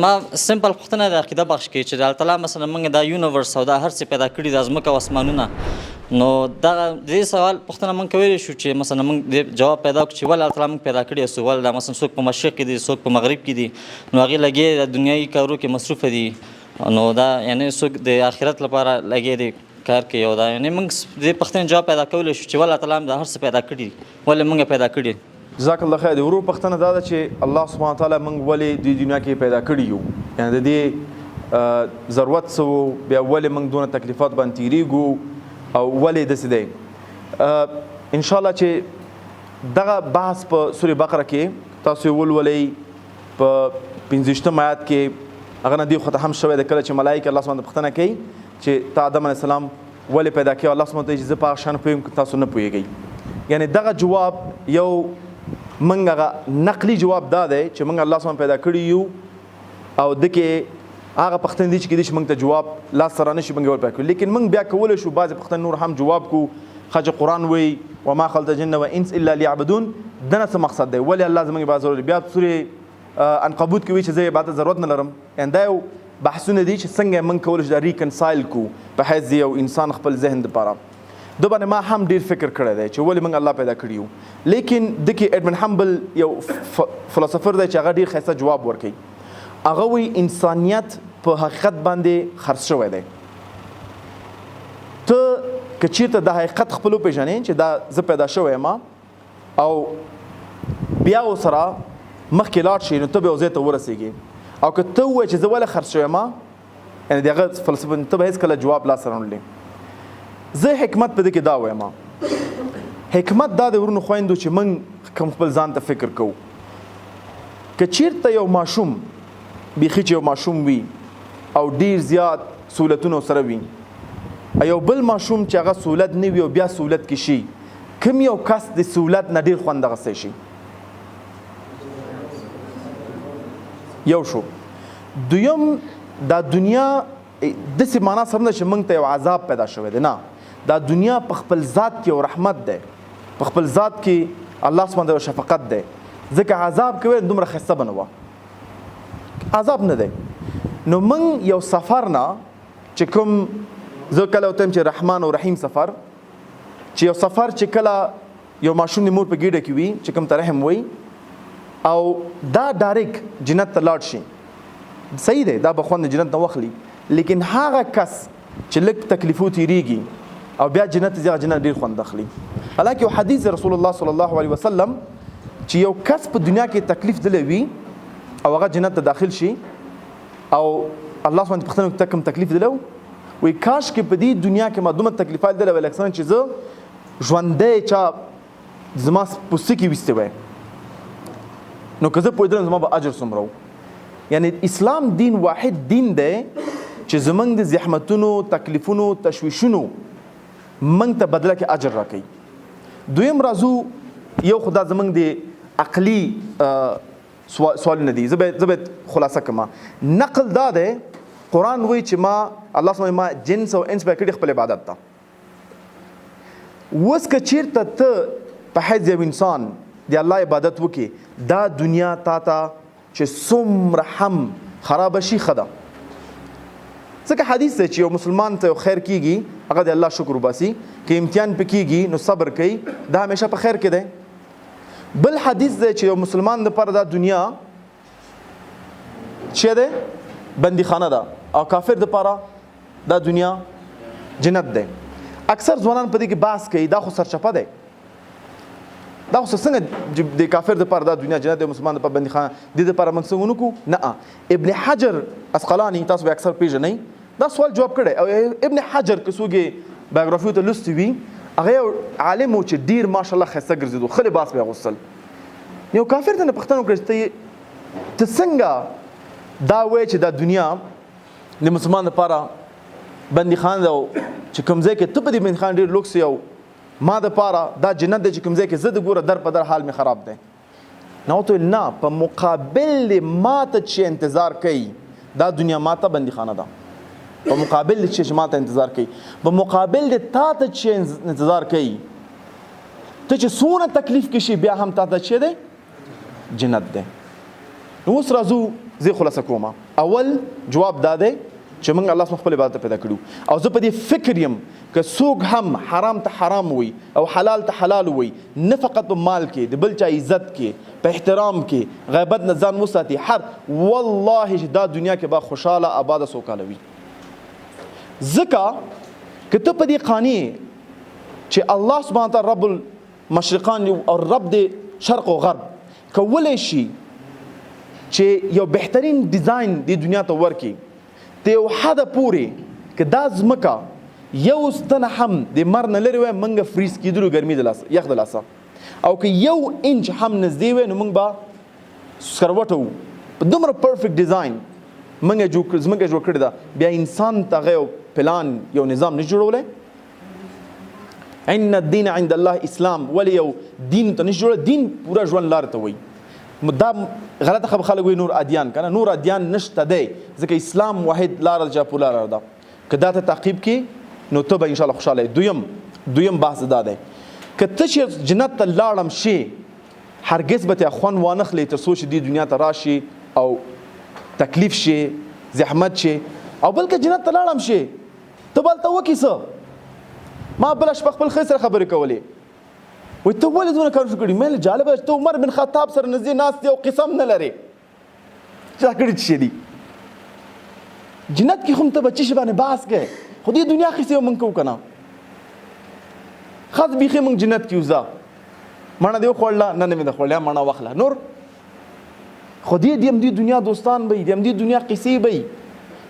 ما سمپل پوښتنه د عقیده بخش کې چې د الله تعالی مثلا موږ دا یونیورس او دا هر څه پیدا کړي د ځمکه او اسمانونه نو دا د دې سوال پوښتنه موږ کولی شو چې مثلا موږ د جواب پیدا کړو چې ولې الله تعالی موږ پیدا کړي یو ولې دا مثلا څوک په مشرق کې دي څوک په مغرب کې دي نو هغې لګې د دنیایي کارو کې مصروفه دي نو دا یعنی څوک د آخرت لپاره لګې دي کار کوي او دا یعنی موږ د دې پوښتنې جواب پیدا کولی شو چې ولې الله تعالی دا هر څه پیدا کړي ولې موږ پیدا کړي جزاک الله خیر. د ورو پوښتنه دا ده چې الله سبحانه وتعالی موږ ولې د دنیا کې پیدا کړي یو یعنې د دې ضرورت څه و بیا ولې موږ دونه تکلیفات باندې تېرېږو او ولې داسې دی انشاءالله چې دغه بحث په سورې بقره کې تاسو یې ولولئ په 15 آیات کې هغه نه دې خواته هم شوی دی کله چې ملایکه الله سبحانه پوښتنه کوي چې تا آدم علیه السلام ولې پیدا کړې الله سبحانه چې زه په هغه شیانو پوهېږم تاسو نه پوهېږئ یعنې دغه جواب یو منګ هغه نقلي جواب دا دی چې موږ الله سبحانه پیدا کړي یو او د کې هغه پوښتنې دي چې کېدای شي موږ ته جواب لاس سره نه شي موږ پیدا کړو لیکن موږ بیا کولی شو بعضې پوښتنې نور هم جواب کړو خج قرآن وایي وما خلقت الجن والانس الا لیعبدون دنه څه مقصد دی ولې الله زموږ عبادت ضروري بیا سورې عنقبوت کې وایي چې زه عبادت ضرورت نه لرم یعنې دا یو بحثونه دي چې څنګه موږ کولی شو دا ریکنسایل کړو په حیث یو انسان خپل ذهن دپاره د باندې ما هم ډیر فکر کړی دی چې ولې موږ الله پیدا کړي یو لیکن د کې ایډمن همبل یو فلسفر دی چې هغه ډیر ښایسته جواب ورکوي هغه وایي انسانیت په حقیقت باندې خرڅ شوی دی ته که چیرته د حقیقت خپل وپېژنې چې دا زه پیدا شوی یم او بیا ورسره مخکې لاړ شي نو ته به یو ځای ته ورسېږې او که ته ووایې چې زه ولې خرڅ شوی یم یعنې د هغه فلسفه ته به هېڅکله جواب لاس سره نه زه حکمت په دې کې دا وایم حکمت دا د ورونو خویندو چې موږ کوم خپل ځان ته فکر کوو که چیرته یو ماشوم بیخي چې یو ماشوم وي او ډیر زیات سهولتونه سره وي یو بل ماشوم چې هغه سهولت نه وي او بیا سهولت کې شي کوم یو کس د سهولت نه ډیر خوند اخیستی شي یو شو دویم دا دنیا داسې معنا سره نه چې موږ ته یو عذاب پیدا شوی دی نه دا دنیا په خپل ذات کې یو رحمت دی په خپل ذات کې الله سبحانه یو شفقت دی ځکه عذاب کوي دومره ښایسته به نه وه عذاب نه دی نو موږ یو سفر نه چې کوم زه کله ورته چې رحمان او رحیم سفر چې یو سفر چې کله یو ماشوم د مور په ګیډه کې وي چې کوم ته رحم وایي او دا ډایرکټ جنت ته لاړ شي صحیح دی دا به خوند جنت نه واخلي لیکن هغه کس چې لږ تکلیفو تېرېږي او بیا جنت ته ځي جنت ډېر خوند اخلي حالانکه یو حدیث رسول الله صلی الله علیه وسلم چې یو کس په دنیا کې تکلیف دلی وي او هغه جنت ته داخل شي او الله سبحانه پوښتنه ته کوم تکلیف دلی وایي کاش کې په دې دنیا کې ما دومره تکلیفات دلی وی لکه چې زه ژوندی چا زما پوستکي ویستې وی نو که زه پوهېدلم زما به اجر څومره و یعنې اسلام دین واحد دین دی چې زمونږ د زحمتونو تکلیفونو تشویشونو موږ ته بدله کې اجر راکوي دویم راځو یو خو دا زمونږ د عقلي سوالونه دي زه به خلاصه کړم نقل دا دی قرآن وایي چې ما الله سبحانه ما جنس او انس پیدا کړي خپل عبادت ته اوس که چیرته ته په حیث یو انسان د الله عبادت وکړي دا دنیا تا ته چې څومره هم خرابه شي ښه ده ځکه حدیث دی چې یو مسلمان ته یو خیر کېږي هغه د الله شکر وباسي که امتحان پې کېږي نو صبر کوي دا همیشه په خیر کې دی بل حدیث دی چې یو مسلمان دپاره دا دنیا چې دی بندیخانه ده او کافر دپاره دا دنیا جنت دی اکثر ځوانان په دې کې بحث کوي دا خو سرچپه دی دا خو څنګه د کافر دپاره دا دنیا جنت دی مسلمان دپاره بندیخانه دې دپاره موږ څنګه ونه کړو نه ابن حجر اسقلاني تاسو به اکثر پیژنئ دا سوال جواب کړی او ابن حجر که څوک یې بایوګرافي ورته لوستې وي هغه یو عالم و چې ډېر ماشاءالله ښایسته ګرځېدو ښه لباس به یې اغوستل یو کافر ته نه پوښتنه وکړه چې ته څنګه دا وایې چې دا دنیا د مسلمان دپاره بندیخانه ده چې کوم ځای کې ته په دې بندیخانه ډېر لوکس یو ما دپاره دا جنت دی چې کوم ځای کې زه د ګوره در په در حال مې خراب دی نه ورته ویل نه په مقابل د ما ته چې انتظار کوي دا دنیا ما ته بندیخانه ده په مقابل د چې ما ته انتظار کوي په مقابل د تا ته چې انتظار کوي ته چې څونه تکلیف کې شي بیا هم تا ته چې دی جنت دی نو اوس راځو زه خلاصه کوم. اول جواب دا دی چې موږ الله سبحانه خپل عبادت پیدا کړو او زه په دې فکر یم که څوک هم حرام ته حرام وي او حلال ته حلال وي، نه فقط په مال کې، د بل چا عزت کې، په احترام کې، غیبت نه ځان وساتي، والله چې دا دنیا کې به خوشحاله آباده سوکاله وي. ځکه که ته په دې قانع چې الله سبحانه تعالی رب المشرقان او رب د شرق او غرب کولی شي چې یو بهترین ډیزاین د دنیا ته ورکړي، د یو حده پورې که دا ځمکه یو ستنه هم د مر نه لرې وای موږ فریز کېدلو ګرمي د لاسه، یخ د لاسه، او که یو انچ هم نږدې وای نو موږ به سکروټه وو. په دومره پرفیکټ ډیزاین ځمکه جوړ کړې ده، بیا انسان ته هغه یو پلان یو نظام نه جوړولی. ان الدین عند الله اسلام، ولې یو دین ته نه جوړه، دین پوره ژوند لار ته وایي. دا غلطه خبره خلک وایي نور ادیان، کنه نور ادیان نشته دی، ځکه اسلام واحد لاره ده، پوره لاره ده. که دا ته تعقیب کړي نو ته به انشاءالله خوشحاله یې. دویم بحث دا دی که ته چې جنت ته لاړم شي هرګز به ته خوند وانخلې تر څو چې دې دنیا ته راشي او تکلیف شي، زحمت شي، او بلکې جنت ته لاړم شي ته به هلته وکړي څه. ما بله شپه خپل ښځې سره خبرې کولې، وایي ته ولې دونه کار کړي؟ مې جالبه ته عمر بن خطاب سره نږدې ناست یې او قسم نه لرې چې دا کړي څه شي دي. جنت کې خو ته به څه شي باندې بحث کوې، خو دې دنیا خیسې موږ کوو که نه. خاص بیخي موږ جنت کې وځه مڼه دې وخوړله، نه مې د خوړلیا مڼه واخله نور. خو دې د همدې دنیا دوستان به وي، د همدې دنیا قیسې به وي،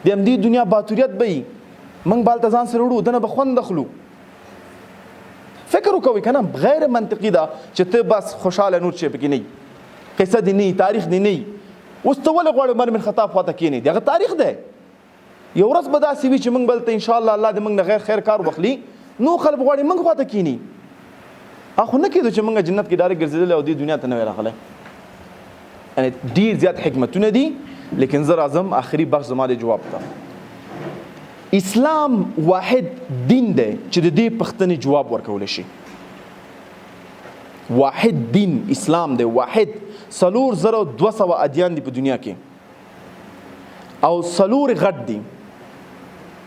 د همدې دنیا باتوریت به وي. موږ به هلته ځان سره وړو، دنه به خوند اخلو. فکر وکوئ که نه، غیر منطقي ده چې ته بس خوشحاله نور شی پکې نه وي، قصه دې نه وي، تاریخ دې نه وي. اوس ته ولې غواړې عمر بن خطاب خواته کښېنې؟ د هغه تاریخ دی. یو ورځ به داسې وي چې موږ به هلته انشاءالله الله دې موږ نه غیر خیر کار واخلي، نو خلک غواړي موږ خواته کښېني. خو نه کېدو چې موږ جنت کې ډایرکټ ګرځېدلی او دې دنیا ته نه وی راغلی. یعنې ډېر زیات حکمتونه دي، لیکن زه راځم آخري بخش زما د جواب ته. اسلام واحد دین دی چې د دې پوښتنې جواب ورکولی شي. واحد دین اسلام دی، واحد. 4200 ادیان دي په دنیا کې او 4 غټ دي،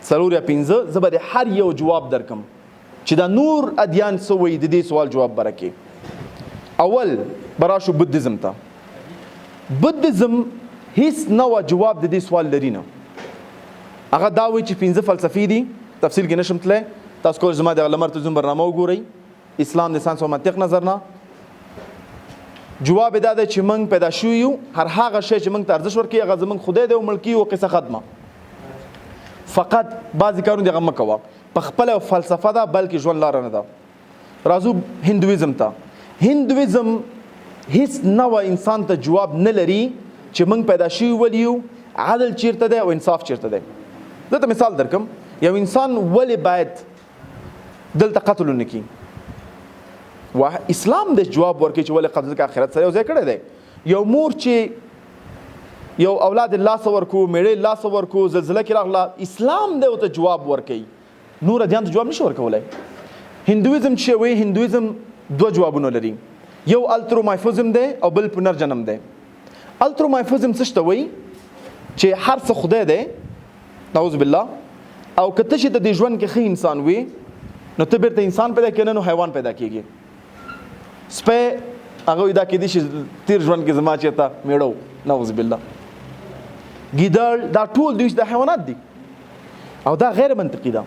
4 یا 5. زه به د هر یو جواب درکم چې دا نور ادیان څه وایي، د دې سوال جواب به راکړي. اول به راشو بدیزم ته. بدیزم هیڅ نوع جواب د دې سوال لري نه. هغه دا وایي چې 5 فلسفې دي، تفصیل کې نشم تللی، تاسو کولی زما د علامه تلویزیون برنامه وګورئ، اسلام د ساینس او منطق نظر نه. جواب دا دی چې موږ پیدا شوي یو، هر هغه شی چې موږ ته ارزښت ورکوي هغه زموږ خدای دی او ملکي او قصه ختمه. فقط بعضې کارونه د هغه مه کوه، په خپله یو فلسفه ده بلکې ژوند لاره نه ده. راځو هندویزم ته. هندویزم هیڅ نوع انسان ته جواب نه لري چې موږ پیدا شوي ولې یو، عدل چیرته دی او انصاف چیرته دی. زه ته مثال درکم، یو انسان ولې باید دلته قتل ونه کړي؟ اسلام د جواب ورکوي چې ولې قتل، ځکه آخرت سره یو ځای کړی دی. یو مور چې یو اولاد لاسه ورکو، میړه لاسه ورکو، زلزله کې راغله، اسلام دی ورته جواب ورکوي. نور ادیان ته جواب نشي ورکولی. هندویزم چې وایي، هندویزم 2 جوابونه لري، یو الترومایفزم دی او بل پنرجنم دی. الترومایفزم څه ته وایي چې هر څه خدای دی، نعوذ بالله، او که ته چې د دې ژوند کې ښه انسان وي نو ته بیرته انسان پیدا کېږي، نو حیوان پیدا کېږي. سپی هغه دا کېدی چې تیر ژوند کې زما چېرته میړه، نعوذ بالله. ګیدړ، دا ټول دوی د حیوانات دي او دا غیر منطقي ده.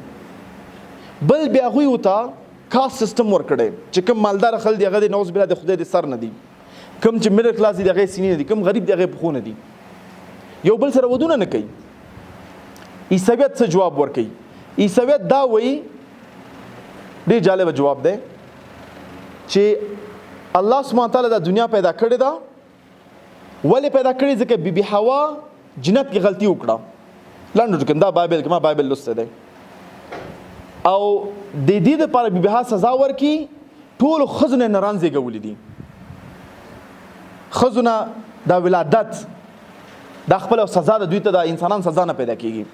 بل بیا هغوی ورته کاست سیستم ورکړی چې کوم مالدار خلک دي هغه د نعوذ بالله د خدای د سر نه دي، کوم چې میډل کلاس دي د هغې سینې نه دي، کوم غریب دي هغې پښو نه دي، یو بل سره ودونه نه کوي. عیسویت څه جواب ورکوي؟ عیسویت دا وایي، ډېر جالبه جواب دی، چې الله سبحانه تعالی د دنیا پیدا کړې ده. ولې پیدا کړې؟ ځکه بیبي حوا جنت کې غلطي وکړه. لنډ ټکن دا بایبل کې، ما بایبل لوستی دی، او د دې دپاره بیبي حوا سزا ورکړي. ټولو ښځو نه نران زېږولي دي، ښځو نه دا ولادت دا خپله سزا ده، دوی ته د انسانان سزا نه پیدا کېږي.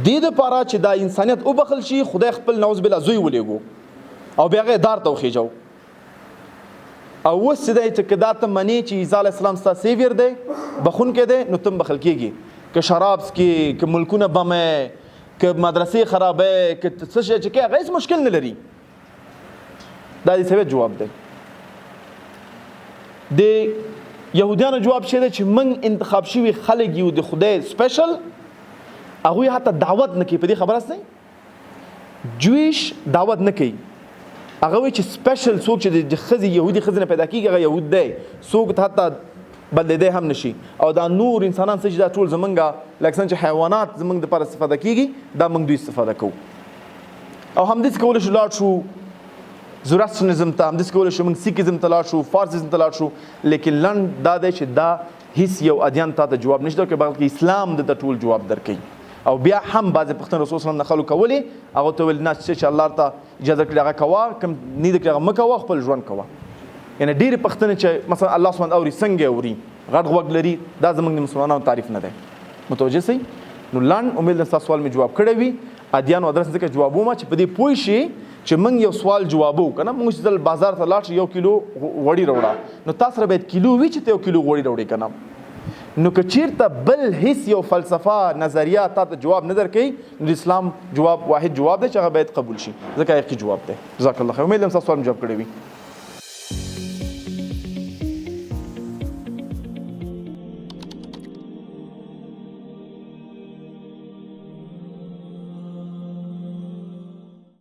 دې دپاره چې دا انسانیت وبخل شي، خدای خپل نعوذ بالله زوی ولیږو او بیا هغه دار ته وخېجو. او اوس چې دی چې که دا ته منې چې عیسی علیه السلام ستا سیویر دی بخونکی دی نو ته هم بخښل کېږي که شراب څکې که ملکونه بمې که مدرسې خرابې که څه شی چې کوې هغه هېڅ مشکل نه لري دا د سویت جواب دی د یهودیانو جواب شی دی چې موږ انتخاب شوي خلک یو د خدای سپیشل هغوی حتی دعوت نه کوي په دې خبره هستئ جویش دعوت نه کوي هغه وایي چې سپیشل څوک چې د ښځې یهودي ښځې نه پیدا کېږي هغه یهود دی څوک حتی بدلېدی هم نشي او دا نور انسانان څه چې دا ټول زمونږ لکه څنګه چې حیوانات زمونږ دپاره استفاده کېږي دا موږ دوی استفاده کوو او همداسې کولی شو لاړ شو زوراسټرنزم ته همداسې کولی شو موږ سیکیزم ته لاړ شو فارسیزم ته لاړ شو لیکن لنډ دا دی چې دا هیڅ یو ادیان تا ته جواب نشي درکوي بلکې اسلام د ټول جواب درکوي او بیا هم بعضې پوښتنې رسول صلی الله خلکو کولې هغه ته ویل نه چې الله ته اجازه کړې هغه کوه کوم نه دې کړې هغه مه کوه خپل ژوند کوه یعنې ډېرې پوښتنې چې مثلا الله سبحانه اوري څنګه اوري غټ غوږ لري دا زموږ د مسلمانانو تعریف نه دی متوجه سئ نو لنډ امید لرم ستاسو سوال مې جواب کړی وي ادیانو ادرس ځکه جواب ومه چې په دې پوه شي چې موږ یو سوال جوابو که نه موږ چې دل بازار ته لاړ شو 1 کیلو غوړي راوړه نو تاسو سره باید کیلو وي چې ته 1 کیلو غوړي راوړې که نه نو که چیرته بل هیڅ یو فلسفه نظریه تا ته جواب نه درکوي نو د اسلام جواب واحد جواب دی چې هغه باید قبول شي ځکه حقیقي جواب دی جزاک الله خیر امید لرم ستاسو سوال مې جواب کړی وي